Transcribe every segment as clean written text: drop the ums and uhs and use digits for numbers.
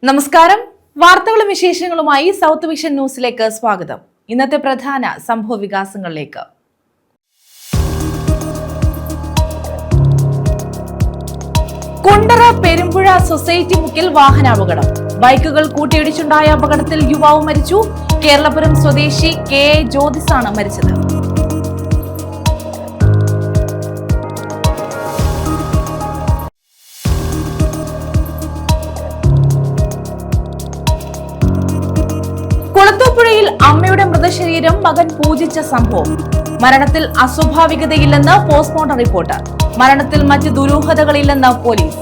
നമസ്കാരം. വാർത്തകളും വിശേഷങ്ങളുമായി സൗത്ത് വിഷൻ ന്യൂസിലേക്ക് സ്വാഗതം. ഇന്നത്തെ പ്രധാന സംഭവ വികാസങ്ങളിലേക്ക്. കുണ്ടറ പെരുമ്പുഴ സൊസൈറ്റി മുക്കിൽ വാഹനാപകടം. ബൈക്കുകൾ കൂട്ടിയിടിച്ചുണ്ടായ അപകടത്തിൽ യുവാവ് മരിച്ചു. കേരളപുരം സ്വദേശി കെ എ ജ്യോതിസാണ് മരിച്ചത്. കുളത്തൂപ്പുഴയിൽ അമ്മയുടെ മൃതശരീരം മകൻ പൂജിച്ച സംഭവം. മരണത്തിൽ അസ്വാഭാവികതയില്ലെന്ന് പോസ്റ്റ്മോർട്ടം റിപ്പോർട്ട്. മരണത്തിൽ മറ്റ് ദുരൂഹതകളില്ലെന്ന് പോലീസ്.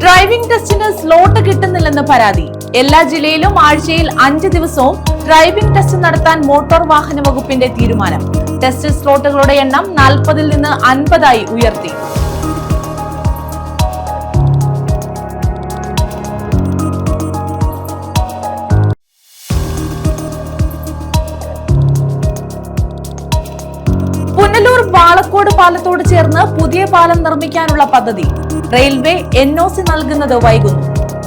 ഡ്രൈവിംഗ് ടെസ്റ്റിന് സ്ലോട്ട് കിട്ടുന്നില്ലെന്ന് പരാതി. എല്ലാ ജില്ലയിലും ആഴ്ചയിൽ 5 ദിവസവും ഡ്രൈവിംഗ് ടെസ്റ്റ് നടത്താൻ മോട്ടോർ വാഹന വകുപ്പിന്റെ തീരുമാനം. ടെസ്റ്റ് സ്ലോട്ടുകളുടെ എണ്ണം 40-ൽ നിന്ന് 50-ആയി ഉയർത്തി. പുനലൂർ വാളക്കോട് പാലത്തോട് ചേർന്ന് പുതിയ പാലം നിർമ്മിക്കാനുള്ള പദ്ധതി. റെയിൽവേ NOC നൽകുന്നത് വൈകുന്നു.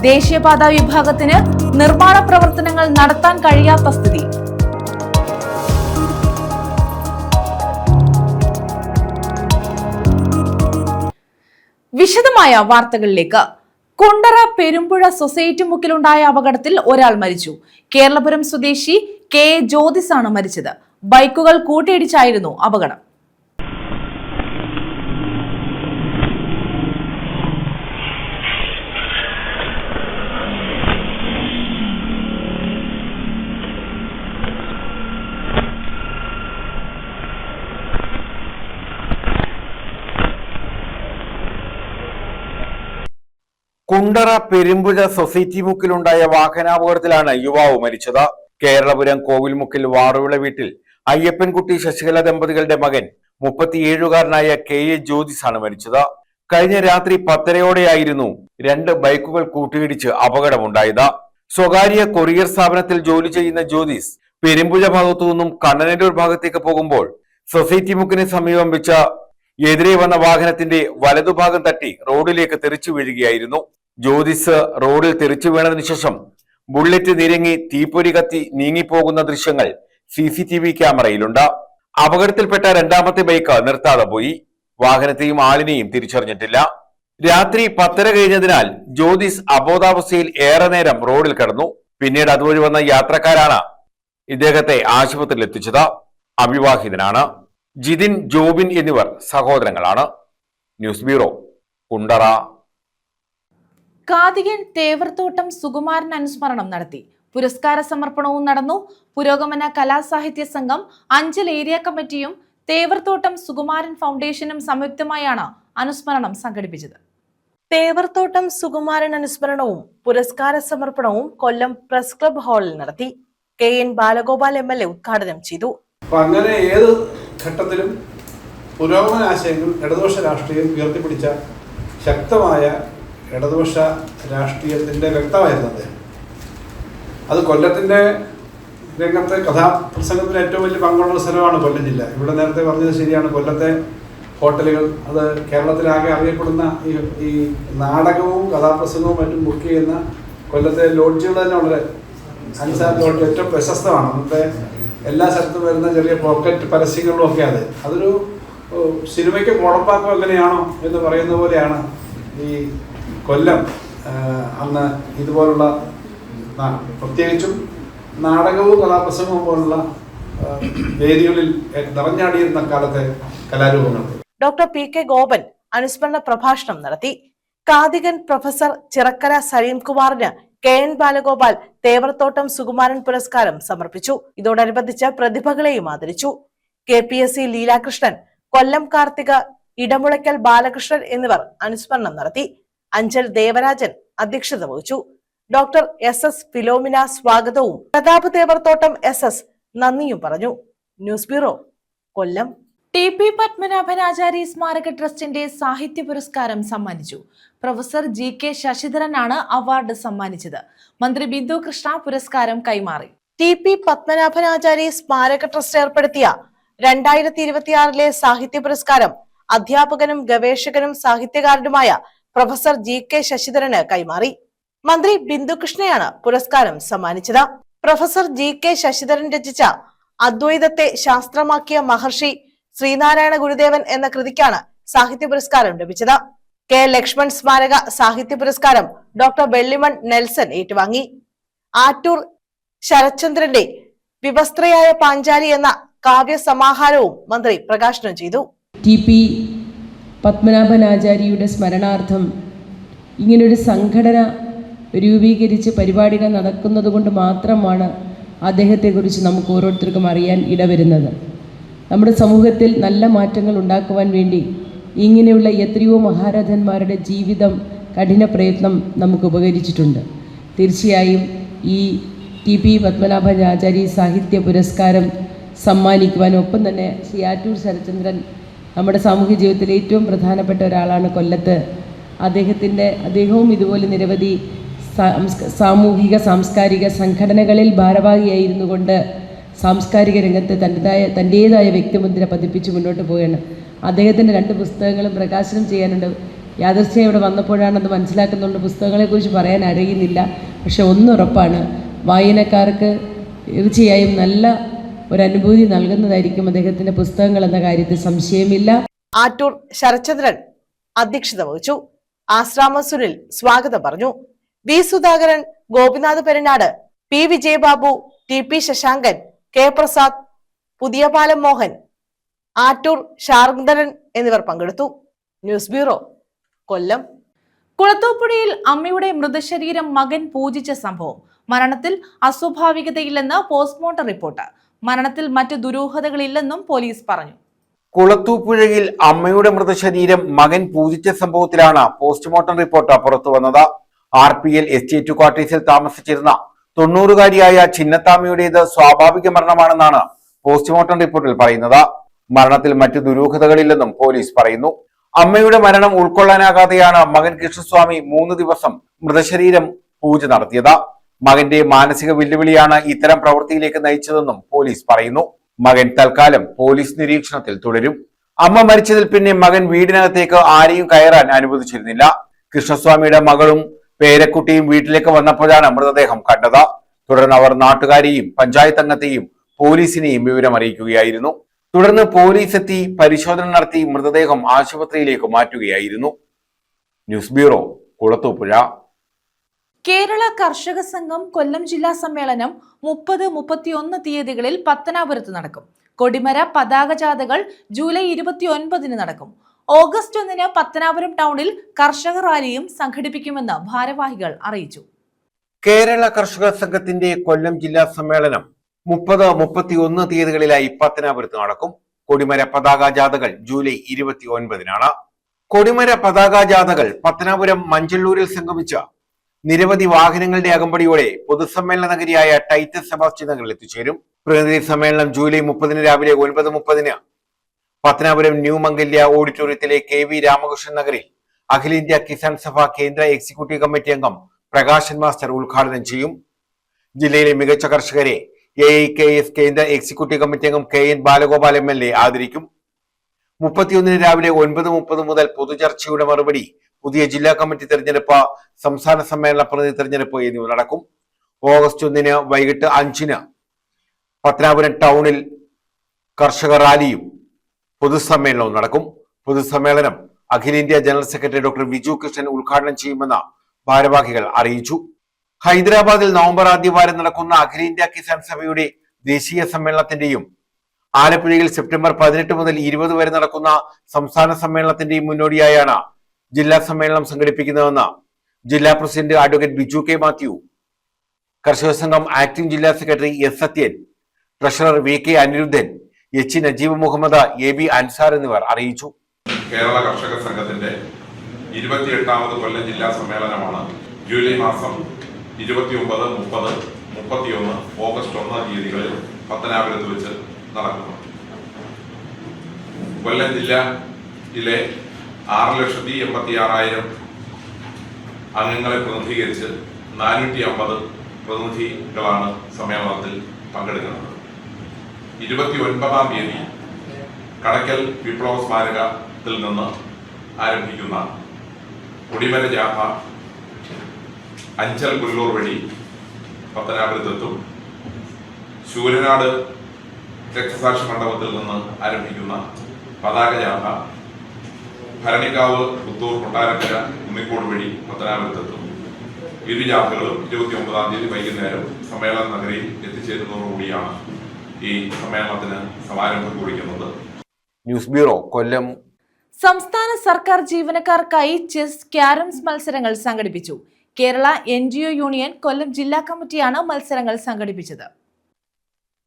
ദേശീയപാത വിഭാഗത്തിന് നിർമ്മാണ പ്രവർത്തനങ്ങൾ നടത്താൻ കഴിയാത്ത സ്ഥിതി. വിശദമായ വാർത്തകളിലേക്ക്. കുണ്ടറ പെരുമ്പുഴ സൊസൈറ്റി മുക്കിലുണ്ടായ അപകടത്തിൽ ഒരാൾ മരിച്ചു. കേരളപുരം സ്വദേശി കെ എ ജ്യോതിസാണ് മരിച്ചത്. ബൈക്കുകൾ കൂട്ടിയിടിച്ചായിരുന്നു അപകടം. കുണ്ടറ പെരുമ്പുഴ സൊസൈറ്റി മുക്കിലുണ്ടായ വാഹനാപകടത്തിലാണ് യുവാവ് മരിച്ചത്. കേരളപുരം കോവിൽമുക്കിൽ വാറുവിള വീട്ടിൽ അയ്യപ്പൻകുട്ടി ശശികല ദമ്പതികളുടെ മകൻ 37-കാരനായ കെ എ ജ്യോതിസാണ് മരിച്ചത്. കഴിഞ്ഞ രാത്രി 10:30-ഓടെയായിരുന്നു 2 ബൈക്കുകൾ കൂട്ടിയിടിച്ച് അപകടമുണ്ടായത്. സ്വകാര്യ കൊറിയർ സ്ഥാപനത്തിൽ ജോലി ചെയ്യുന്ന ജ്യോതിസ് പെരുമ്പുഴ ഭാഗത്തു നിന്നും കണ്ണനല്ലൂർ ഭാഗത്തേക്ക് പോകുമ്പോൾ സൊസൈറ്റി മുക്കിന് സമീപം വെച്ച എതിരെ വന്ന വാഹനത്തിന്റെ വലതുഭാഗം തട്ടി റോഡിലേക്ക് തെറിച്ചു വീഴുകയായിരുന്നു. ജ്യോതിസ് റോഡിൽ തെറിച്ചു വീണതിനു ശേഷം ബുള്ളറ്റ് നിരങ്ങി തീപ്പൊരി കത്തി നീങ്ങിപ്പോകുന്ന ദൃശ്യങ്ങൾ CCTV ക്യാമറയിലുണ്ട്. അപകടത്തിൽപ്പെട്ട 2ാമത്തെ ബൈക്ക് നിർത്താതെ പോയി. വാഹനത്തെയും ആളിനെയും തിരിച്ചറിഞ്ഞിട്ടില്ല. രാത്രി 10:30 കഴിഞ്ഞതിനാൽ ജ്യോതിസ് അബോധാവസ്ഥയിൽ ഏറെ നേരം റോഡിൽ കിടന്നു. പിന്നീട് അതുവഴി വന്ന യാത്രക്കാരാണ് ഇദ്ദേഹത്തെ ആശുപത്രിയിൽ എത്തിച്ചത്. അവിവാഹിതനാണ്. ജിതിൻ, ജോബിൻ എന്നിവർ സഹോദരങ്ങളാണ്. News bureau, Kundara. കാതികൻ തേവർത്തോട്ടം സുകുമാരൻ അനുസ്മരണം നടത്തി. പുരസ്കാര സമർപ്പണവും നടന്നു. പുരോഗമന കലാസാഹിത്യ സംഘം, അഞ്ചൽ ഏരിയ കമ്മിറ്റിയും തേവർത്തോട്ടം സുകുമാരൻ ഫൗണ്ടേഷനും സംയുക്തമായാണ് അനുസ്മരണം സംഘടിപ്പിച്ചത്. തേവർത്തോട്ടം സുകുമാരൻ അനുസ്മരണവും പുരസ്കാര സമർപ്പണവും കൊല്ലം പ്രസ് ക്ലബ് ഹാളിൽ നടത്തി. KN ബാലഗോപാൽ MLA ഉദ്ഘാടനം ചെയ്തു. അങ്ങനെ ഏത് ഘട്ടത്തിലും പുരോഗമന ആശയങ്ങൾ ഇടതുപക്ഷ രാഷ്ട്രീയം ഉയർത്തിപ്പിടിച്ച ശക്തമായ ഇടതുപക്ഷ രാഷ്ട്രീയത്തിൻ്റെ വ്യക്തമായിരുന്നു അദ്ദേഹം. അത് കൊല്ലത്തിൻ്റെ രംഗത്തെ കഥാപ്രസംഗത്തിന് ഏറ്റവും വലിയ പങ്കുള്ള സ്ഥലമാണ് കൊല്ലം ജില്ല. ഇവിടെ നേരത്തെ പറഞ്ഞത് ശരിയാണ്. കൊല്ലത്തെ ഹോട്ടലുകൾ, അത് കേരളത്തിലാകെ അറിയപ്പെടുന്ന ഈ നാടകവും കഥാപ്രസംഗവും മറ്റും ബുക്ക് ചെയ്യുന്ന കൊല്ലത്തെ ലോഡ്ജുകൾ തന്നെ വളരെ അൻസാർ ലോഡ്ജ് ഏറ്റവും പ്രശസ്തമാണ്. അന്നത്തെ എല്ലാ സ്ഥലത്തും വരുന്ന ചെറിയ പോക്കറ്റ് പരസ്യങ്ങളിലും ഒക്കെ അതൊരു സിനിമയ്ക്ക് മുളപ്പാക്കം എങ്ങനെയാണോ എന്ന് പറയുന്ന പോലെയാണ് ഈ കൊല്ലം അന്ന് ഇതുപോലുള്ള പ്രത്യേകിച്ചും നാടകവും കഥാപ്രസംഗവും പോലുള്ള വേദികളിൽ നിറഞ്ഞാടിയിരുന്ന കാലത്തെ കലാരൂപങ്ങൾ. ഡോക്ടർ PK ഗോപൻ അനുസ്മരണ പ്രഭാഷണം നടത്തി. കാതികൻ പ്രൊഫസർ ചിറക്കര സലീംകുമാറിന് KN ബാലഗോപാൽ തേവർത്തോട്ടം സുകുമാരൻ പുരസ്കാരം സമർപ്പിച്ചു. ഇതോടനുബന്ധിച്ച് പ്രതിഭകളെയും ആദരിച്ചു. KPSC ലീലാകൃഷ്ണൻ, കൊല്ലം കാർത്തിക, ഇടമുളയ്ക്കൽ ബാലകൃഷ്ണൻ എന്നിവർ അനുസ്മരണം നടത്തി. അഞ്ചൽ ദേവരാജൻ അധ്യക്ഷത വഹിച്ചു. ഡോക്ടർ SS ഫിലോമിന സ്വാഗതവും പ്രതാപ് തേവർത്തോട്ടം SS നന്ദിയും പറഞ്ഞു. ന്യൂസ് ബ്യൂറോ, കൊല്ലം. TP പത്മനാഭനാചാരി സ്മാരക ട്രസ്റ്റിന്റെ സാഹിത്യ പുരസ്കാരം സമ്മാനിച്ചു. പ്രൊഫസർ GK ശശിധരനാണ് അവാർഡ് സമ്മാനിച്ചത്. മന്ത്രി ബിന്ദു കൃഷ്ണ പുരസ്കാരം കൈമാറി. TP പത്മനാഭനാചാരി സ്മാരക ട്രസ്റ്റ് ഏർപ്പെടുത്തിയ 2026 സാഹിത്യ പുരസ്കാരം അധ്യാപകനും ഗവേഷകനും സാഹിത്യകാരനുമായ പ്രൊഫസർ GK ശശിധരന് കൈമാറി. മന്ത്രി ബിന്ദുകൃഷ്ണയാണ് പുരസ്കാരം സമ്മാനിച്ചത്. പ്രൊഫസർ GK ശശിധരൻ രചിച്ച അദ്വൈതത്തെ ശാസ്ത്രമാക്കിയ മഹർഷി ശ്രീനാരായണ ഗുരുദേവൻ എന്ന കൃതിക്കാണ് സാഹിത്യ പുരസ്കാരം ലഭിച്ചത്. K. ലക്ഷ്മൺ സ്മാരക സാഹിത്യ പുരസ്കാരം ഡോക്ടർ വെള്ളിമൺ നെൽസൺ ഏറ്റുവാങ്ങി. ആറ്റൂർ ശരത്ചന്ദ്രന്റെ വിവസ്ത്രയായ പാഞ്ചാലി എന്ന കാവ്യ സമാഹാരവും മന്ത്രി പ്രകാശനം ചെയ്തു. TP പത്മനാഭനാചാര്യയുടെ സ്മരണാർത്ഥം ഇങ്ങനൊരു സംഘടന രൂപീകരിച്ച് പരിപാടികൾ നടക്കുന്നത് കൊണ്ട് മാത്രമാണ് അദ്ദേഹത്തെക്കുറിച്ച് നമുക്ക് ഓരോരുത്തർക്കും അറിയാൻ ഇടവരുന്നത്. നമ്മുടെ സമൂഹത്തിൽ നല്ല മാറ്റങ്ങൾ ഉണ്ടാക്കുവാൻ വേണ്ടി ഇങ്ങനെയുള്ള എത്രയോ മഹാരഥന്മാരുടെ ജീവിതം, കഠിന പ്രയത്നം നമുക്ക് ഉപകരിച്ചിട്ടുണ്ട്. തീർച്ചയായും ഈ TP പത്മനാഭനാചാരി സാഹിത്യ പുരസ്കാരം സമ്മാനിക്കുവാൻ, ഒപ്പം തന്നെ ശ്രീ ആറ്റൂർ ശരത്ചന്ദ്രൻ നമ്മുടെ സാമൂഹ്യ ജീവിതത്തിലെ ഏറ്റവും പ്രധാനപ്പെട്ട ഒരാളാണ് കൊല്ലത്ത്. അദ്ദേഹവും ഇതുപോലെ നിരവധി സാമൂഹിക സാംസ്കാരിക സംഘടനകളിൽ ഭാരവാഹിയായിരുന്നു കൊണ്ട് സാംസ്കാരിക രംഗത്ത് തൻ്റേതായ വ്യക്തിമുദ്ര പതിപ്പിച്ച് മുന്നോട്ട് പോവുകയാണ്. അദ്ദേഹത്തിൻ്റെ 2 പുസ്തകങ്ങളും പ്രകാശനം ചെയ്യാനുണ്ട്. യാദൃശ്ചികം ഇവിടെ വന്നപ്പോഴാണത് മനസ്സിലാക്കുന്നുണ്ട്. പുസ്തകങ്ങളെക്കുറിച്ച് പറയാൻ അറിയുന്നില്ല. പക്ഷെ ഒന്നുറപ്പാണ്, വായനക്കാർക്ക് തീർച്ചയായും നല്ല ഒരനുഭൂതി നൽകുന്നതായിരിക്കും അദ്ദേഹത്തിൻ്റെ പുസ്തകങ്ങൾ എന്ന കാര്യത്തിൽ സംശയമില്ല. ആറ്റൂർ ശരത്ചന്ദ്രൻ അധ്യക്ഷത വഹിച്ചു. ആശ്രാമ സുനിൽ സ്വാഗതം പറഞ്ഞു. V Sudhakaran, Gopinath Perunad, P. Vijayababu, TP Sasankan, K. Prasad, Puthiyapalam Mohan, Attoor Sarngadharan എന്നിവർ പങ്കെടുത്തു. ന്യൂസ് ബ്യൂറോ, കൊല്ലം. കുളത്തൂപ്പുഴയിൽ അമ്മയുടെ മൃതശരീരം മകൻ പൂജിച്ച സംഭവം. മരണത്തിൽ അസ്വാഭാവികതയില്ലെന്ന് പോസ്റ്റ്മോർട്ടം റിപ്പോർട്ട്. മരണത്തിൽ മറ്റ് ദുരൂഹതകളില്ലെന്നും പോലീസ് പറഞ്ഞു. കുളത്തൂപ്പുഴയിൽ അമ്മയുടെ മൃതശരീരം മകൻ പൂജിച്ച സംഭവത്തിലാണ് പോസ്റ്റ്മോർട്ടം റിപ്പോർട്ട് പുറത്തുവന്നത്. RPL എസ്റ്റേറ്റ് ക്വാർട്ടേഴ്സിൽ താമസിച്ചിരുന്ന 90-കാരിയായ ചിന്നത്താമ്മയുടേത് സ്വാഭാവിക മരണമാണെന്നാണ് പോസ്റ്റ്മോർട്ടം റിപ്പോർട്ടിൽ പറയുന്നത്. മരണത്തിൽ മറ്റു ദുരൂഹതകളില്ലെന്നും പോലീസ് പറയുന്നു. അമ്മയുടെ മരണം ഉൾക്കൊള്ളാനാകാതെയാണ് മകൻ കൃഷ്ണസ്വാമി 3 ദിവസം മൃതശരീരം പൂജ നടത്തിയത്. മകന്റെ മാനസിക വെല്ലുവിളിയാണ് ഇത്തരം പ്രവൃത്തിയിലേക്ക് നയിച്ചതെന്നും പോലീസ് പറയുന്നു. മകൻ തൽക്കാലം പോലീസ് നിരീക്ഷണത്തിൽ തുടരും. അമ്മ മരിച്ചതിൽ പിന്നെ മകൻ വീടിനകത്തേക്ക് ആരെയും കയറാൻ അനുവദിച്ചിരുന്നില്ല. കൃഷ്ണസ്വാമിയുടെ മകളും പേരക്കുട്ടിയും വീട്ടിലേക്ക് വന്നപ്പോഴാണ് മൃതദേഹം കണ്ടത്. തുടർന്ന് അവർ നാട്ടുകാരെയും പഞ്ചായത്ത് അംഗത്തെയും പോലീസിനെയും വിവരം അറിയിക്കുകയായിരുന്നു. തുടർന്ന് പോലീസ് എത്തി പരിശോധന നടത്തി മൃതദേഹം ആശുപത്രിയിലേക്ക് മാറ്റുകയായിരുന്നു. News bureau, Kulathupuzha. കേരള കർഷക സംഘം കൊല്ലം ജില്ലാ സമ്മേളനം 30, 31 തീയതികളിൽ പത്തനാപുരത്ത് നടക്കും. കൊടിമര പതാക ജാഥകൾ ജൂലൈ 29 നടക്കും. ഓഗസ്റ്റ് 1 പത്തനാപുരം ടൗണിൽ കർഷക റാലിയും സംഘടിപ്പിക്കുമെന്ന് ഭാരവാഹികൾ അറിയിച്ചു. കേരള കർഷക സംഘത്തിന്റെ കൊല്ലം ജില്ലാ സമ്മേളനം 30, 31 തീയതികളിലായി പത്തനാപുരത്ത് നടക്കും. കൊടിമര പതാക ജാഥകൾ ജൂലൈ 29 കൊടിമര പതാക ജാഥകൾ പത്തനാപുരം മഞ്ചള്ളൂരിൽ സംഗമിച്ച നിരവധി വാഹനങ്ങളുടെ അകമ്പടിയോടെ പൊതുസമ്മേളന നഗരിയായ ടൈറ്റസ് സെബാസ്റ്റ്യൻ നഗറിൽ എത്തിച്ചേരും. പ്രതിനിധി സമ്മേളനം ജൂലൈ 30 രാവിലെ 9:30 പത്തനാപുരം ന്യൂ മംഗല്യ ഓഡിറ്റോറിയത്തിലെ KV രാമകൃഷ്ണൻ നഗറിൽ അഖിലേന്ത്യാ കിസാൻ സഭ കേന്ദ്ര എക്സിക്യൂട്ടീവ് കമ്മിറ്റി അംഗം പ്രകാശൻ മാസ്റ്റർ ഉദ്ഘാടനം ചെയ്യും. ജില്ലയിലെ മികച്ച കർഷകരെ AIKS കേന്ദ്ര എക്സിക്യൂട്ടീവ് കമ്മിറ്റി അംഗം KN ബാലഗോപാൽ MLA ആദരിക്കും. 31 രാവിലെ 9:30 മുതൽ പൊതുചർച്ചയുടെ മറുപടി, പുതിയ ജില്ലാ കമ്മിറ്റി തെരഞ്ഞെടുപ്പ്, സംസ്ഥാന സമ്മേളന പ്രതിനിധി തെരഞ്ഞെടുപ്പ് എന്നിവ നടക്കും. ഓഗസ്റ്റ് 1 വൈകിട്ട് 5 പത്തനാപുരം ടൗണിൽ കർഷക റാലിയും പൊതുസമ്മേളനവും നടക്കും. പൊതുസമ്മേളനം അഖിലേന്ത്യാ general secretary doctor Viju Krishnan ഉദ്ഘാടനം ചെയ്യുമെന്ന് ഭാരവാഹികൾ അറിയിച്ചു. ഹൈദരാബാദിൽ നവംബർ ആദ്യവാരം നടക്കുന്ന അഖിലേന്ത്യാ കിസാൻ സഭയുടെ ദേശീയ സമ്മേളനത്തിന്റെയും ആലപ്പുഴയിൽ സെപ്റ്റംബർ 18 മുതൽ 20 വരെ നടക്കുന്ന സംസ്ഥാന സമ്മേളനത്തിന്റെയും മുന്നോടിയായാണ് ജില്ലാ സമ്മേളനം സംഘടിപ്പിക്കുന്നതെന്ന് ജില്ലാ president advocate Biju K Mathew, കർഷക സംഘം ആക്ടിംഗ് ജില്ലാ secretary S Sathyan, treasurer VK Aniruddhan, H Najeeb Muhammad, AB Ansar എന്നിവർ അറിയിച്ചു. കേരള കർഷക സംഘത്തിന്റെ 28ാമത് കൊല്ലം ജില്ലാ സമ്മേളനമാണ് ജൂലൈ മാസം 29, 30, 31, ഓഗസ്റ്റ് 1 തീയതികളിൽ പത്തനാപുരത്ത് വെച്ച് നടക്കുന്നു. കൊല്ലം ജില്ലയിലെ 6,86,000 അംഗങ്ങളെ പ്രതിനിധീകരിച്ച് 450 പ്രതിനിധികളാണ് സമ്മേളനത്തിൽ പങ്കെടുക്കുന്നത്. 29-ാം തീയതി കടയ്ക്കൽ വിപ്ലവ സ്മാരകത്തിൽ നിന്ന് ആരംഭിക്കുന്ന കൊടിമര ജാഥ അഞ്ചൽ പുല്ലൂർ വഴി പത്തനാപുരത്തെത്തും. ശൂരനാട് രക്തസാക്ഷി മണ്ഡപത്തിൽ നിന്ന് ആരംഭിക്കുന്ന പതാക ജാഥ ഭരണിക്കാവ് പുത്തൂർ കൊട്ടാരക്കര കുന്നിക്കോട് വഴി പത്തനാപുരത്തെത്തും. ഇരു ജാഥകളും 29-ാം തീയതി വൈകുന്നേരം സമ്മേളന നഗരിയിൽ എത്തിച്ചേരുന്നതോടുകൂടിയാണ് ഈ സമ്മേളനത്തിന് സമാരംഭം കുറിക്കുന്നത്. ന്യൂസ് ബ്യൂറോ, കൊല്ലം. സംസ്ഥാന സർക്കാർ ജീവനക്കാർക്കായി ചെസ്, ക്യാരംസ് മത്സരങ്ങൾ സംഘടിപ്പിച്ചു. കേരള NGO യൂണിയൻ കൊല്ലം ജില്ലാ കമ്മിറ്റിയാണ് മത്സരങ്ങൾ സംഘടിപ്പിച്ചത്.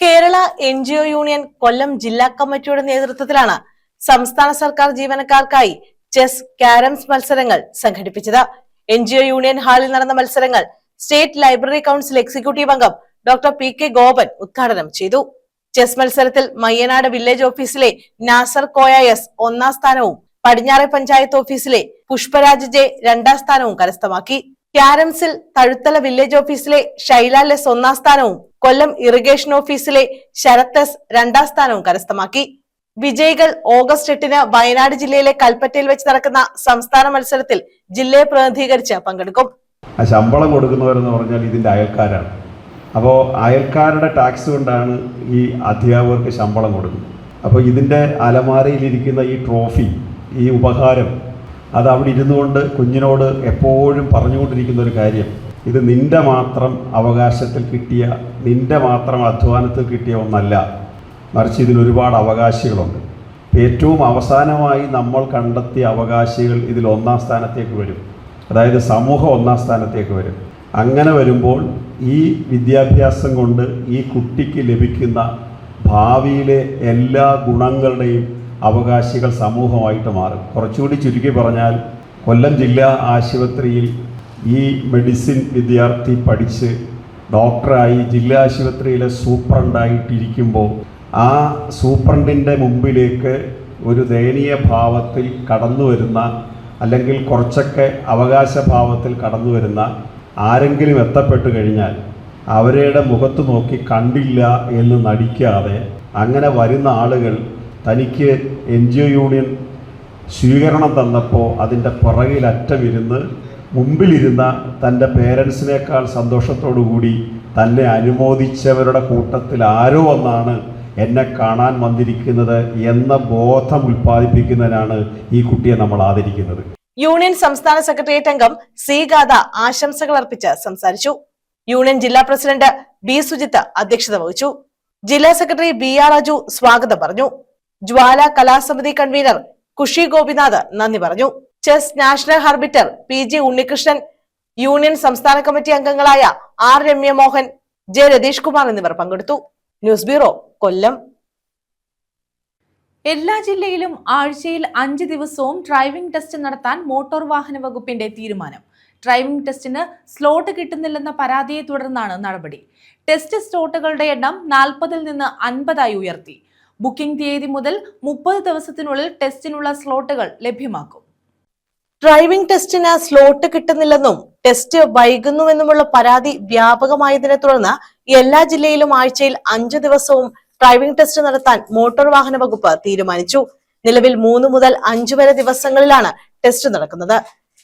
കേരള NGO യൂണിയൻ കൊല്ലം ജില്ലാ കമ്മിറ്റിയുടെ നേതൃത്വത്തിലാണ് സംസ്ഥാന സർക്കാർ ജീവനക്കാർക്കായി ചെസ്, ക്യാരംസ് മത്സരങ്ങൾ സംഘടിപ്പിച്ചത്. NGO യൂണിയൻ ഹാളിൽ നടന്ന മത്സരങ്ങൾ സ്റ്റേറ്റ് ലൈബ്രറി കൌൺസിൽ എക്സിക്യൂട്ടീവ് അംഗം ഡോക്ടർ PK ഗോപൻ ഉദ്ഘാടനം ചെയ്തു. ചെസ് മത്സരത്തിൽ മയ്യനാട് വില്ലേജ് ഓഫീസിലെ നാസർ കോയ S 1ാം സ്ഥാനവും പടിഞ്ഞാറെ പഞ്ചായത്ത് ഓഫീസിലെ പുഷ്പരാജ് J 2ാം സ്ഥാനവും കരസ്ഥമാക്കി. ക്യാരംസിൽ തഴുത്തല വില്ലേജ് ഓഫീസിലെ ഷൈലാൽ S 1ാം സ്ഥാനവും കൊല്ലം ഇറിഗേഷൻ ഓഫീസിലെ ശരത് S 2ാം സ്ഥാനവും കരസ്ഥമാക്കി. വിജയികൾ ഓഗസ്റ്റ് 8-ന് വയനാട് ജില്ലയിലെ കൽപ്പറ്റയിൽ വെച്ച് നടക്കുന്ന സംസ്ഥാന മത്സരത്തിൽ ജില്ലയെ പ്രതിനിധീകരിച്ച് പങ്കെടുക്കും. ശമ്പളം കൊടുക്കുന്നവരെന്ന് പറഞ്ഞാൽ ഇതിൻ്റെ അയൽക്കാരാണ്. അപ്പോൾ അയൽക്കാരുടെ ടാക്സ് കൊണ്ടാണ് ഈ അധ്യാപകർക്ക് ശമ്പളം കൊടുക്കുന്നത്. അപ്പോൾ ഇതിൻ്റെ അലമാരയിലിരിക്കുന്ന ഈ ട്രോഫി, ഈ ഉപഹാരം, അത് അവിടെ ഇരുന്നു കൊണ്ട് കുഞ്ഞിനോട് എപ്പോഴും പറഞ്ഞുകൊണ്ടിരിക്കുന്ന ഒരു കാര്യം, ഇത് നിൻ്റെ മാത്രം അവകാശത്തിൽ കിട്ടിയ, നിൻ്റെ മാത്രം അധ്വാനത്തിൽ കിട്ടിയ ഒന്നല്ല, മറിച്ച് ഇതിന് ഒരുപാട് അവകാശികളുണ്ട്. ഏറ്റവും അവസാനമായി നമ്മൾ കണ്ടെത്തിയ അവകാശികൾ ഇതിൽ 1ാം സ്ഥാനത്തേക്ക് വരും. അതായത് സമൂഹം 1ാം സ്ഥാനത്തേക്ക് വരും. അങ്ങനെ വരുമ്പോൾ ഈ വിദ്യാഭ്യാസം കൊണ്ട് ഈ കുട്ടിക്ക് ലഭിക്കുന്ന ഭാവിയിലെ എല്ലാ ഗുണങ്ങളുടെയും അവകാശികൾ സമൂഹമായിട്ട് മാറും. കുറച്ചുകൂടി ചുരുക്കി പറഞ്ഞാൽ, കൊല്ലം ജില്ലാ ആശുപത്രിയിൽ ഈ മെഡിസിൻ വിദ്യാർത്ഥി പഠിച്ച് ഡോക്ടറായി ജില്ലാ ആശുപത്രിയിലെ സൂപ്രണ്ടായിട്ടിരിക്കുമ്പോൾ ആ സൂപ്രണ്ടിൻ്റെ മുമ്പിലേക്ക് ഒരു ദയനീയ ഭാവത്തിൽ കടന്നു വരുന്ന, അല്ലെങ്കിൽ കുറച്ചൊക്കെ അവകാശഭാവത്തിൽ കടന്നു വരുന്ന ആരെങ്കിലും എത്തപ്പെട്ടു കഴിഞ്ഞാൽ അവരുടെ മുഖത്ത് നോക്കി കണ്ടില്ല എന്ന് നടിക്കാതെ, അങ്ങനെ വരുന്ന ആളുകൾ തനിക്ക് NGO യൂണിയൻ സ്വീകരണം തന്നപ്പോൾ അതിൻ്റെ പുറകിലറ്റമിരുന്ന് മുമ്പിലിരുന്ന തൻ്റെ പേരൻസിനേക്കാൾ സന്തോഷത്തോടു കൂടി തന്നെ അനുമോദിച്ചവരുടെ കൂട്ടത്തിൽ ആരോ ഒന്നാണ് എന്നെ കാണാൻ വന്നിരിക്കുന്നത് എന്ന ബോധം ഉൽപ്പാദിപ്പിക്കുന്നതിനാണ് ഈ കുട്ടിയെ നമ്മൾ ആദരിക്കുന്നത്. യൂണിയൻ സംസ്ഥാന സെക്രട്ടേറിയറ്റ് അംഗം C ഗാഥ ആശംസകൾ അർപ്പിച്ച് സംസാരിച്ചു. യൂണിയൻ ജില്ലാ പ്രസിഡന്റ് B സുജിത്ത് അധ്യക്ഷത വഹിച്ചു. ജില്ലാ സെക്രട്ടറി BR രാജു സ്വാഗതം പറഞ്ഞു. ജ്വാല കലാസമിതി കൺവീനർ കുഷി ഗോപിനാഥ് നന്ദി പറഞ്ഞു. Chess national arbiter PG Unnikrishnan, union സംസ്ഥാന കമ്മിറ്റി അംഗങ്ങളായ R രമ്യ മോഹൻ, J രതീഷ് കുമാർ എന്നിവർ പങ്കെടുത്തു. News bureau, Kollam. എല്ലാ ജില്ലയിലും ആഴ്ചയിൽ 5 ദിവസവും ഡ്രൈവിംഗ് ടെസ്റ്റ് നടത്താൻ മോട്ടോർ വാഹന വകുപ്പിന്റെ തീരുമാനം. ഡ്രൈവിംഗ് ടെസ്റ്റിന് സ്ലോട്ട് കിട്ടുന്നില്ലെന്ന പരാതിയെ തുടർന്നാണ് നടപടി. ടെസ്റ്റ് സ്ലോട്ടുകളുടെ എണ്ണം 40-ൽ നിന്ന് 50-ആയി ഉയർത്തി. ബുക്കിംഗ് തീയതി മുതൽ 30 ദിവസത്തിനുള്ളിൽ ടെസ്റ്റിനുള്ള സ്ലോട്ടുകൾ ലഭ്യമാക്കും. ഡ്രൈവിംഗ് ടെസ്റ്റിന് സ്ലോട്ട് കിട്ടുന്നില്ലെന്നും ടെസ്റ്റ് വൈകുന്നുവെന്നുമുള്ള പരാതി വ്യാപകമായതിനെ തുടർന്ന് എല്ലാ ജില്ലയിലും ആഴ്ചയിൽ 5 ദിവസവും ഡ്രൈവിംഗ് ടെസ്റ്റ് നടത്താൻ മോട്ടോർ വാഹന വകുപ്പ് തീരുമാനിച്ചു. നിലവിൽ 3 മുതൽ 5 വരെ ദിവസങ്ങളിലാണ് ടെസ്റ്റ് നടക്കുന്നത്.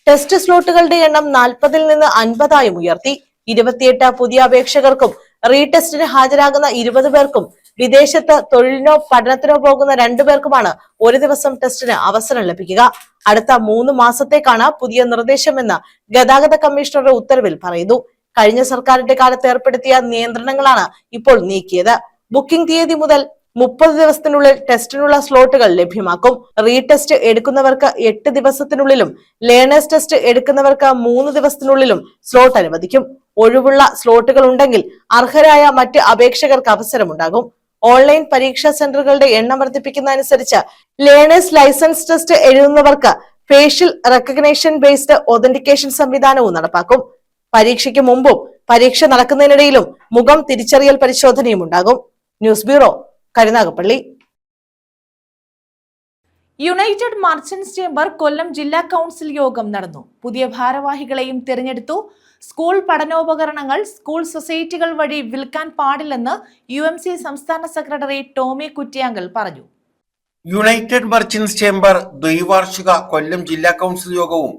ടെസ്റ്റ് സ്ലോട്ടുകളുടെ എണ്ണം 40-ൽ നിന്ന് 50-ആയും ഉയർത്തി. 28 പുതിയ അപേക്ഷകർക്കും റീടെസ്റ്റിന് ഹാജരാകുന്ന 20 പേർക്കും വിദേശത്ത് തൊഴിലിനോ പഠനത്തിനോ പോകുന്ന 2 പേർക്കുമാണ് ഒരു ദിവസം ടെസ്റ്റിന് അവസരം ലഭിക്കുക. അടുത്ത 3 മാസത്തേക്കാണ് പുതിയ നിർദ്ദേശമെന്ന് ഗതാഗത കമ്മീഷണറുടെ ഉത്തരവിൽ പറയുന്നു. കഴിഞ്ഞ സർക്കാരിന്റെ കാലത്ത് ഏർപ്പെടുത്തിയ നിയന്ത്രണങ്ങളാണ് ഇപ്പോൾ നീക്കിയത്. ബുക്കിംഗ് തീയതി മുതൽ 30 ദിവസത്തിനുള്ളിൽ ടെസ്റ്റിനുള്ള സ്ലോട്ടുകൾ ലഭ്യമാക്കും. റീടെസ്റ്റ് എടുക്കുന്നവർക്ക് 8 ദിവസത്തിനുള്ളിലും ലേണേഴ്സ് ടെസ്റ്റ് എടുക്കുന്നവർക്ക് 3 ദിവസത്തിനുള്ളിലും സ്ലോട്ട് അനുവദിക്കും. ഒഴിവുള്ള സ്ലോട്ടുകൾ ഉണ്ടെങ്കിൽ അർഹരായ മറ്റ് അപേക്ഷകർക്ക് അവസരമുണ്ടാകും. ഓൺലൈൻ പരീക്ഷാ സെന്ററുകളുടെ എണ്ണം വർദ്ധിപ്പിക്കുന്നതനുസരിച്ച് ലേണേഴ്സ് ലൈസൻസ് ടെസ്റ്റ് എഴുതുന്നവർക്ക് ഫേഷ്യൽ റെക്കഗ്നേഷൻ ബേസ്ഡ് ഒതന്റിക്കേഷൻ സംവിധാനവും നടപ്പാക്കും. പരീക്ഷയ്ക്ക് മുമ്പും പരീക്ഷ നടക്കുന്നതിനിടയിലും മുഖം തിരിച്ചറിയൽ പരിശോധനയും ഉണ്ടാകും. News bureau, Karunagappally. United merchants chamber Kollam ജില്ലാ കൗൺസിൽ യോഗം നടന്നു. പുതിയ ഭാരവാഹികളെയും തിരഞ്ഞെടുത്തു. സ്കൂൾ പഠനോപകരണങ്ങൾ സ്കൂൾ സൊസൈറ്റികൾ വഴി വിൽക്കാൻ പാടില്ലെന്ന് UMC സംസ്ഥാന സെക്രട്ടറി ടോമി കുറ്റിയാങ്കൽ പറഞ്ഞു. യുണൈറ്റഡ് മർച്ചന്റ്സ് ചേംബർ ദ്വൈവാർഷിക കൊല്ലം ജില്ലാ കൗൺസിൽ യോഗവും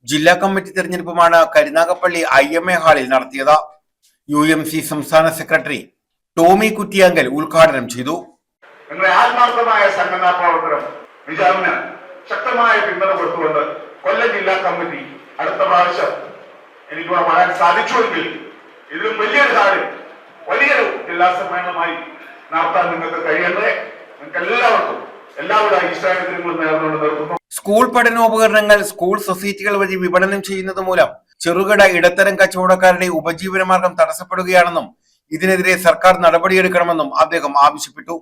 ജില്ലാ കമ്മിറ്റി തെരഞ്ഞെടുപ്പുമാണ് കരുനാഗപ്പള്ളി IMA ഹാളിൽ നടത്തിയത്. UMC സംസ്ഥാന സെക്രട്ടറി ടോമി കുറ്റിയാങ്കൽ ഉദ്ഘാടനം ചെയ്തു. നിങ്ങളുടെ ആത്മാർത്ഥമായ സംഘടനാ പ്രവർത്തനം വിചാരണ ശക്തമായ പിന്തുണ കൊടുത്തുകൊണ്ട് കൊല്ലം ജില്ലാ കമ്മിറ്റി അടുത്ത പ്രാവശ്യം എനിക്ക് വരാൻ സാധിച്ചുവെങ്കിൽ ഇതിലും വലിയൊരു കാര്യം വലിയൊരു ജില്ലാ സമ്മേളനമായി നടത്താൻ നിങ്ങൾക്ക് കഴിയട്ടെ. നിങ്ങൾക്ക് എല്ലാവർക്കും എല്ലാവിധ ഈശ്വരങ്ങളും നേർന്നുകൊണ്ട് നിർത്തുന്നു. സ്കൂൾ പഠനോപകരണങ്ങൾ സ്കൂൾ സൊസൈറ്റികൾ വഴി വിപണനം ചെയ്യുന്നത് മൂലം ചെറുകിട ഇടത്തരം കച്ചവടക്കാരുടെ ഉപജീവനമാർഗം തടസ്സപ്പെടുകയാണെന്നും ഇതിനെതിരെ സർക്കാർ നടപടിയെടുക്കണമെന്നും അദ്ദേഹം ആവശ്യപ്പെട്ടു.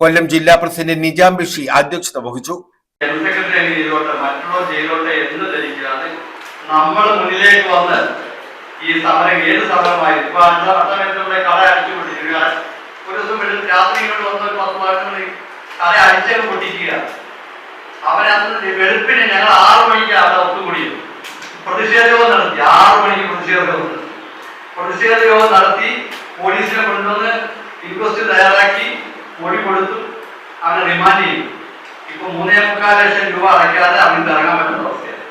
കൊല്ലം ജില്ലാ പ്രസിഡന്റ് നിജാം ബഷി അധ്യക്ഷത വഹിച്ചു. മറ്റുള്ളവർ ചെയ്തോട്ടെ എന്ന് ധരിക്കാതെ നമ്മൾ മുന്നിലേക്ക് വന്ന് ഈ സമരം ഏത് സമരമായിരുന്നു ഇപ്പൊ അർത്ഥമേറ്റ കട അടിച്ചു പൊട്ടിക്കുക, ഒരു ദിവസം രാത്രിയോട് വന്ന ഒരു 10 മാസങ്ങളിൽ കട അടിച്ചങ്ങ് പൊട്ടിക്കുക. അവരന്ന് വെളുപ്പിന് ഞങ്ങൾ 6 മണിക്ക് അവിടെ ഒത്തുകൂടിയത് പ്രതിഷേധ യോഗം നടത്തി. 6 മണിക്ക് പ്രതിഷേധ യോഗം നടത്തി പോലീസിനെ കൊണ്ടുവന്ന് ഇൻക്വസ്റ്റ് തയ്യാറാക്കി മൊഴി കൊടുത്തു. അങ്ങനെ റിമാൻഡ് ചെയ്തു. ഇപ്പൊ 3.25 ലക്ഷം രൂപ അടയ്ക്കാതെ അവന് ഇറങ്ങാൻ പറ്റുന്ന അവസ്ഥയാണ്.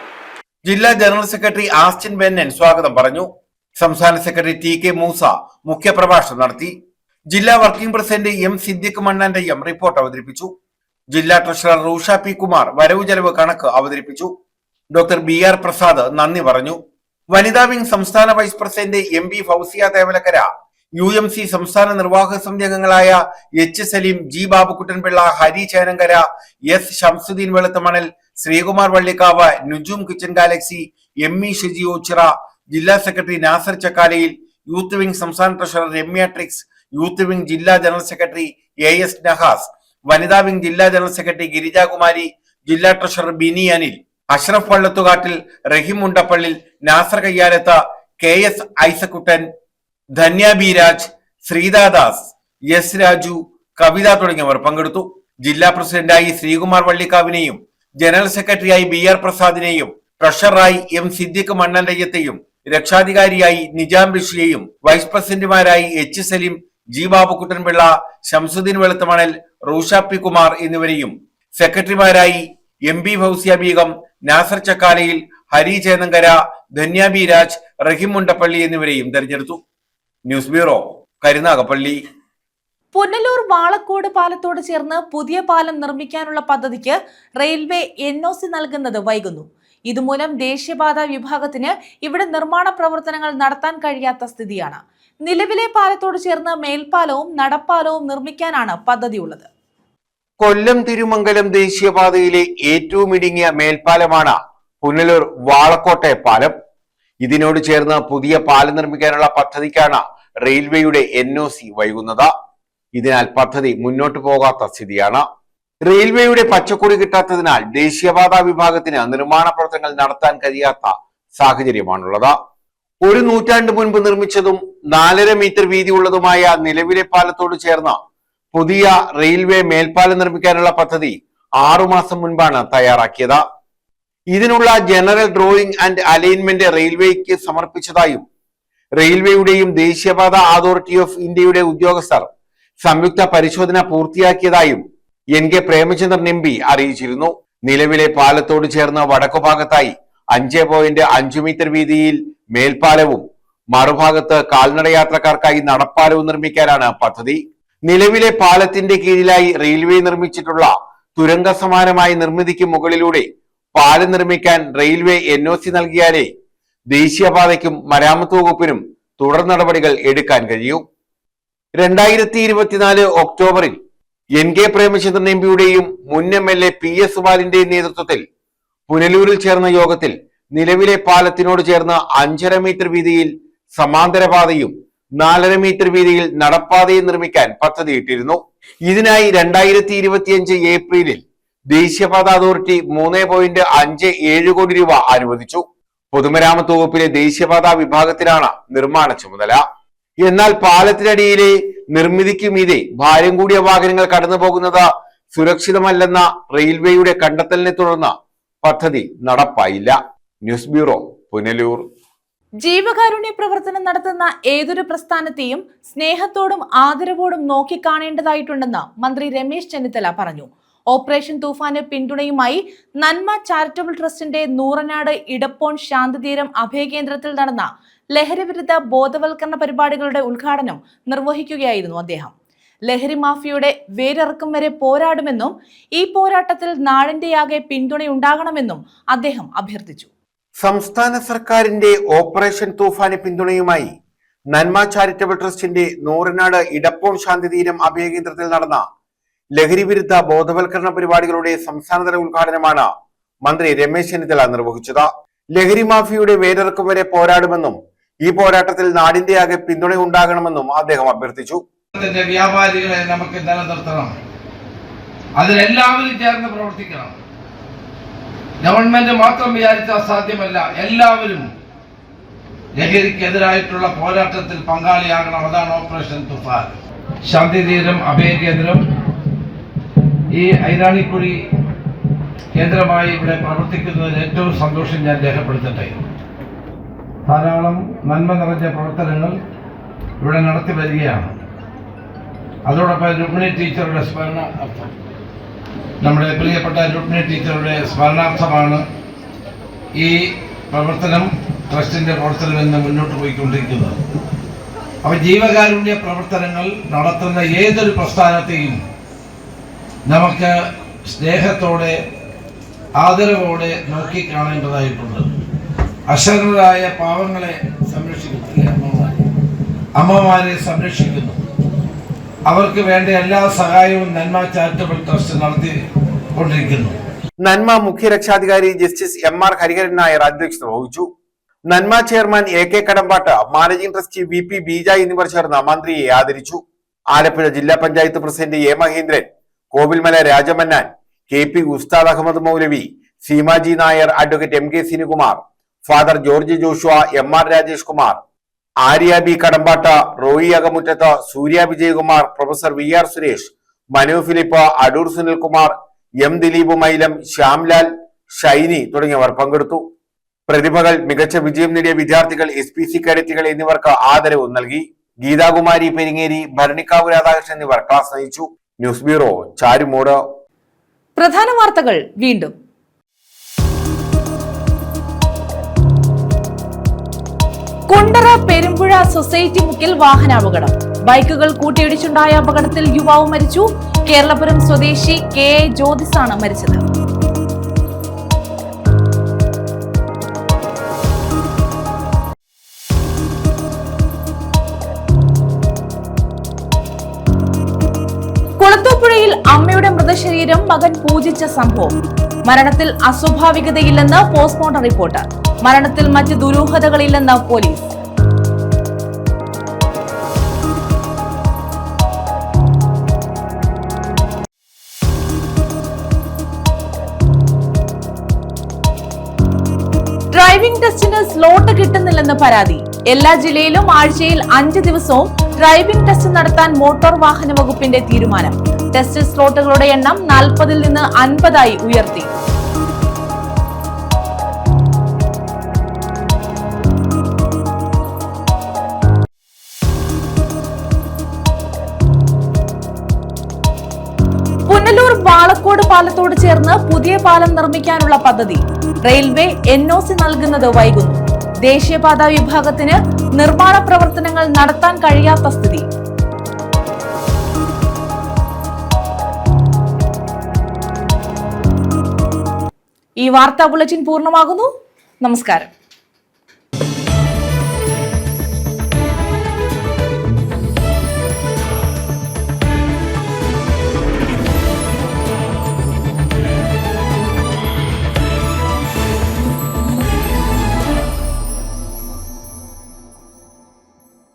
ജില്ലാ ജനറൽ സെക്രട്ടറി ആസ്റ്റിൻ ബെന്നൻ സ്വാഗതം പറഞ്ഞു. സംസ്ഥാന സെക്രട്ടറി TK മൂസ മുഖ്യപ്രഭാഷണം നടത്തി. ജില്ലാ വർക്കിംഗ് പ്രസിഡന്റ് M സിദ്ദിഖ് മണ്ണാന്റെയും റിപ്പോർട്ട് അവതരിപ്പിച്ചു. ജില്ലാ ട്രഷറർ റൂഷ P കുമാർ വരവ് ചെലവ് കണക്ക് അവതരിപ്പിച്ചു. ഡോക്ടർ BR പ്രസാദ് നന്ദി പറഞ്ഞു. വനിതാ വിംഗ് സംസ്ഥാന vice president MB Fousiya Thevalakkara, UMC സംസ്ഥാന നിർവാഹക സമിതി അംഗങ്ങളായ H Saleem, G Babukuttanpillai, Hari Chenankara, S Shamsuddin Veluthamanal, Sreekumar Vallikkavu, Nujoom kitchen galaxy, ME Shiji Oachira, ജില്ലാ secretary Nasar Chakkalayil, youth wing സംസ്ഥാന treasurer Ramya tricks, youth wing ജില്ലാ ജനറൽ സെക്രട്ടറി AS നഹാസ്, വനിതാ വിംഗ് ജില്ലാ ജനറൽ സെക്രട്ടറി ഗിരിജാകുമാരി, ജില്ലാ treasurer Bini Anil, Ashraf Pallathukattil, Raheem Mundappallil, Nasar Kayyarath, KS Isaackuttan, Dhanya B Raj, ശ്രീദാദാസ്, S Raju, Kavitha തുടങ്ങിയവർ പങ്കെടുത്തു. ജില്ലാ പ്രസിഡന്റായി ശ്രീകുമാർ വള്ളിക്കാവിനെയും ജനറൽ സെക്രട്ടറിയായി BR പ്രസാദിനെയും ട്രഷററായി M സിദ്ദിഖ് മണ്ണന്റയ്യത്തെയും രക്ഷാധികാരിയായി നിജാം ബഷിയെയും വൈസ് പ്രസിഡന്റുമാരായി H Saleem, G Babukuttanpillai, Shamsuddin Veluthamanal, Rusha P Kumar എന്നിവരെയും സെക്രട്ടറിമാരായി MB ഫൗസിയ ബീഗം, നാസർ ചക്കാലയിൽ, ഹരി ചേനങ്കര, ധന്യ ബി രാജ്, റഹീം മുണ്ടപ്പള്ളി എന്നിവരെയും തെരഞ്ഞെടുത്തു. News bureau, Karunagappally. പുനലൂർ വാളക്കോട് പാലത്തോട് ചേർന്ന് പുതിയ പാലം നിർമ്മിക്കാനുള്ള പദ്ധതിക്ക് റെയിൽവേ NOC നൽകുന്നത് വൈകുന്നു. ഇതുമൂലം ദേശീയപാത വിഭാഗത്തിന് ഇവിടെ നിർമ്മാണ പ്രവർത്തനങ്ങൾ നടത്താൻ കഴിയാത്ത സ്ഥിതിയാണ്. നിലവിലെ പാലത്തോട് ചേർന്ന് മേൽപ്പാലവും നടപ്പാലവും നിർമ്മിക്കാനാണ് പദ്ധതിയുള്ളത്. കൊല്ലം തിരുമംഗലം ദേശീയപാതയിലെ ഏറ്റവും ഇടുങ്ങിയ മേൽപ്പാലമാണ് പുനലൂർ വാളക്കോട്ടെ പാലം. ഇതിനോട് ചേർന്ന് പുതിയ പാലം നിർമ്മിക്കാനുള്ള പദ്ധതിക്കാണ് റെയിൽവേയുടെ NOC വൈകുന്നത്. ഇതിനാൽ പദ്ധതി മുന്നോട്ട് പോകാത്ത സ്ഥിതിയാണ്. റെയിൽവേയുടെ പച്ചക്കൊടി കിട്ടാത്തതിനാൽ ദേശീയപാത വിഭാഗത്തിന് നിർമ്മാണ പ്രവർത്തനങ്ങൾ നടത്താൻ കഴിയാത്ത സാഹചര്യമാണുള്ളത്. 1 നൂറ്റാണ്ട് മുൻപ് നിർമ്മിച്ചതും 4.5 മീറ്റർ വീതിയുള്ളതുമായ നിലവിലെ പാലത്തോട് ചേർന്ന് പുതിയ റെയിൽവേ മേൽപ്പാലം നിർമ്മിക്കാനുള്ള പദ്ധതി 6 മാസം മുൻപാണ് തയ്യാറാക്കിയത്. ഇതിനുള്ള ജനറൽ ഡ്രോയിങ് ആൻഡ് അലൈൻമെന്റ് റെയിൽവേക്ക് സമർപ്പിച്ചതായും റെയിൽവേയുടെയും ദേശീയപാത അതോറിറ്റി ഓഫ് ഇന്ത്യയുടെ ഉദ്യോഗസ്ഥർ സംയുക്ത പരിശോധന പൂർത്തിയാക്കിയതായും NK പ്രേമചന്ദ്രൻ MP അറിയിച്ചിരുന്നു. നിലവിലെ പാലത്തോട് ചേർന്ന് വടക്കുഭാഗത്തായി 5.5 മീറ്റർ വീതിയിൽ മേൽപ്പാലവും മറുഭാഗത്ത് കാൽനടയാത്രക്കാർക്കായി നടപ്പാലവും നിർമ്മിക്കാനാണ് പദ്ധതി. നിലവിലെ പാലത്തിന്റെ കീഴിലായി റെയിൽവേ നിർമ്മിച്ചിട്ടുള്ള തുരങ്ക സമാനമായ നിർമ്മിതിക്ക് മുകളിലൂടെ പാലം നിർമ്മിക്കാൻ റെയിൽവേ NOC നൽകിയാലേ ദേശീയപാതയ്ക്കും മരാമത്ത് വകുപ്പിനും തുടർ നടപടികൾ എടുക്കാൻ കഴിയൂ. 2024 ഒക്ടോബറിൽ NK പ്രേമചന്ദ്രൻ MPയുടെയും മുൻ MLA PS സുബാലിന്റെയും നേതൃത്വത്തിൽ പുനലൂരിൽ ചേർന്ന യോഗത്തിൽ നിലവിലെ പാലത്തിനോട് ചേർന്ന് 5.5 മീറ്റർ വീതിയിൽ സമാന്തരപാതയും 4.5 മീറ്റർ വീതിയിൽ നടപ്പാതയും നിർമ്മിക്കാൻ പദ്ധതിയിട്ടിരുന്നു. ഇതിനായി 2025 ഏപ്രിലിൽ ദേശീയപാത അതോറിറ്റി 3.57 കോടി രൂപ അനുവദിച്ചു. പൊതുമരാമത്ത് വകുപ്പിലെ ദേശീയപാത വിഭാഗത്തിനാണ് നിർമ്മാണ ചുമതല. എന്നാൽ പാലത്തിനടിയിലെ നിർമ്മിതിക്ക് മീതെ ഭാരം കൂടിയ വാഹനങ്ങൾ കടന്നു പോകുന്നത് സുരക്ഷിതമല്ലെന്ന റെയിൽവേയുടെ കണ്ടെത്തലിനെ തുടർന്ന് പദ്ധതി നടപ്പായില്ല. News bureau, Punalur. ജീവകാരുണ്യ പ്രവർത്തനം നടത്തുന്ന ഏതൊരു പ്രസ്ഥാനത്തെയും സ്നേഹത്തോടും ആദരവോടും നോക്കിക്കാണേണ്ടതായിട്ടുണ്ടെന്ന് മന്ത്രി രമേശ് ചെന്നിത്തല പറഞ്ഞു. ഓപ്പറേഷൻ തൂഫാന് പിന്തുണയുമായി നന്മ ചാരിറ്റബിൾ ട്രസ്റ്റിന്റെ നൂറനാട് ഇടപ്പോൺ ശാന്തിതീരം അഭയകേന്ദ്രത്തിൽ നടന്ന ലഹരിവിരുദ്ധ ബോധവൽക്കരണ പരിപാടികളുടെ ഉദ്ഘാടനം നിർവഹിക്കുകയായിരുന്നു അദ്ദേഹം. ലഹരി മാഫിയയുടെ വേരിറക്കും വരെ പോരാടുമെന്നും ഈ പോരാട്ടത്തിൽ നാടിന്റെയാകെ പിന്തുണയുണ്ടാകണമെന്നും അദ്ദേഹം അഭ്യർത്ഥിച്ചു. സംസ്ഥാന സർക്കാരിന്റെ ഓപ്പറേഷൻ തൂഫാന് പിന്തുണയുമായി നന്മ ചാരിറ്റബിൾ ട്രസ്റ്റിന്റെ നൂറനാട് ഇടപ്പോൺ ശാന്തിതീരം അഭയകേന്ദ്രത്തിൽ നടന്ന ലഹരി വിരുദ്ധ ബോധവൽക്കരണ പരിപാടികളുടെ സംസ്ഥാനതല ഉദ്ഘാടനമാണ് മന്ത്രി രമേശ് ചെന്നിത്തല നിർവഹിച്ചത്. ലഹരി മാഫിയയുടെ വേരിറക്കും വരെ പോരാടുമെന്നും ഈ പോരാട്ടത്തിൽ നാടിന്റെയാകെ പിന്തുണയുണ്ടാകണമെന്നും അദ്ദേഹം അഭ്യർത്ഥിച്ചു. വ്യാപാരികളെ നമുക്ക് നിലനിർത്തണം, അതിലെല്ലാവരും ചേർന്ന് പ്രവർത്തിക്കണം. ഗവൺമെന്റ് മാത്രം വിചാരിച്ചാൽ സാധ്യമല്ല. എല്ലാവരും ലഹരിക്കെതിരായിട്ടുള്ള പോരാട്ടത്തിൽ പങ്കാളിയാകണം. അതാണ് ഓപ്പറേഷൻ തുഫാൻ. ശാന്തിതീരം അഭയകേന്ദ്രം ഈ ഐരാണിക്കുഴി കേന്ദ്രമായി ഇവിടെ പ്രവർത്തിക്കുന്നതിൽ ഏറ്റവും സന്തോഷം ഞാൻ രേഖപ്പെടുത്തട്ടെ. ധാരാളം നന്മ നിറഞ്ഞ പ്രവർത്തനങ്ങൾ ഇവിടെ നടത്തി വരികയാണ്. അതോടൊപ്പം രുക്മിണി ടീച്ചറുടെ സ്മരണാർത്ഥം, നമ്മുടെ പ്രിയപ്പെട്ട രുക്മിണി ടീച്ചറുടെ സ്മരണാർത്ഥമാണ് ഈ പ്രവർത്തനം, ട്രസ്റ്റിന്റെ പ്രവർത്തനം എന്ന് മുന്നോട്ട് പോയിക്കൊണ്ടിരിക്കുന്നത്. അപ്പോൾ ജീവകാരുണ്യ പ്രവർത്തനങ്ങൾ നടത്തുന്ന ഏതൊരു പ്രസ്ഥാനത്തെയും നമുക്ക് സ്നേഹത്തോടെ ആദരവോടെ നോക്കിക്കാണേണ്ടതായിട്ടുണ്ട്. അശരണരായ പാവങ്ങളെ സംരക്ഷിക്കുന്നു, അമ്മമാരെ സംരക്ഷിക്കുന്നു. അവർക്ക് വേണ്ട എല്ലാ സഹായവും നന്മ ചാരിറ്റബിൾ ട്രസ്റ്റ് നടത്തിക്കൊണ്ടിരിക്കുന്നു. നന്മ മുഖ്യ രക്ഷാധികാരി ജസ്റ്റിസ് MR ഹരിഹരൻ നായർ അധ്യക്ഷത വഹിച്ചു. Nanma chairman AK Kadampattu, managing trustee VP Beeja എന്നിവർ ചേർന്ന് മന്ത്രിയെ ആദരിച്ചു. ആലപ്പുഴ ജില്ലാ panchayat president A Mahendran, Kovilmala Rajamannan, KP ഉസ്താദ് അഹമ്മദ് മൗലവി, Seemaji Nair, advocate MK Sinukumar, father George Joshua, MR Rajesh Kumar, Arya B Kadampatta, Roy Akamuttath, Surya Vijayakumar, professor VR Suresh, Manu Philip, Adoor Sunilkumar, M Dileep Mylam, Shyamlal, Shiny തുടങ്ങിയവർ പങ്കെടുത്തു. പ്രതിഭകൾ, മികച്ച വിജയം നേടിയ വിദ്യാർത്ഥികൾ, SPC കേഡറ്റുകൾ എന്നിവർക്ക് ആദരവ് നൽകി. ഗീതാകുമാരി പെരിങ്ങേരി, ഭരണിക്കാവ് രാധാകൃഷ്ണൻ എന്നിവർ ക്ലാസ് നയിച്ചു. News bureau, Charummood. പ്രധാന വാർത്തകൾ വീണ്ടും. കുണ്ടറ പെരുമ്പുഴ സൊസൈറ്റി മുക്കിൽ വാഹനാപകടം. ബൈക്കുകൾ കൂട്ടിയിടിച്ചുണ്ടായ അപകടത്തിൽ യുവാവ് മരിച്ചു. കേരളപുരം സ്വദേശി KA ജ്യോതിസാണ് മരിച്ചത്. കുളത്തൂപ്പുഴയിൽ അമ്മയുടെ മൃതശരീരം മകൻ പൂജിച്ച സംഭവം. മരണത്തിൽ അസ്വാഭാവികതയില്ലെന്ന് പോസ്റ്റ്മോർട്ടം റിപ്പോർട്ട്. മരണത്തിൽ മറ്റ് ദുരൂഹതകളില്ലെന്ന് പോലീസ്. ഡ്രൈവിംഗ് ടെസ്റ്റിന് സ്ലോട്ട് കിട്ടുന്നില്ലെന്ന് പരാതി. എല്ലാ ജില്ലയിലും ആഴ്ചയിൽ 5 ദിവസവും ഡ്രൈവിംഗ് ടെസ്റ്റ് നടത്താൻ മോട്ടോർ വാഹന വകുപ്പിന്റെ തീരുമാനം. ടെസ്റ്റ് സ്ലോട്ടുകളുടെ എണ്ണം 40-ൽ നിന്ന് 50-ആയി ഉയർത്തി. പുനലൂർ വാളക്കോട് പാലത്തോട് ചേർന്ന് പുതിയ പാലം നിർമ്മിക്കാനുള്ള പദ്ധതി. റെയിൽവേ NOC നൽകുന്നത് വൈകുന്നു. ദേശീയപാത വിഭാഗത്തിന് നിർമ്മാണ പ്രവർത്തനങ്ങൾ നടത്താൻ കഴിയാത്ത സ്ഥിതി. ഈ വാർത്താ ബുള്ളറ്റിൻ പൂർണ്ണമാകുന്നു. നമസ്കാരം.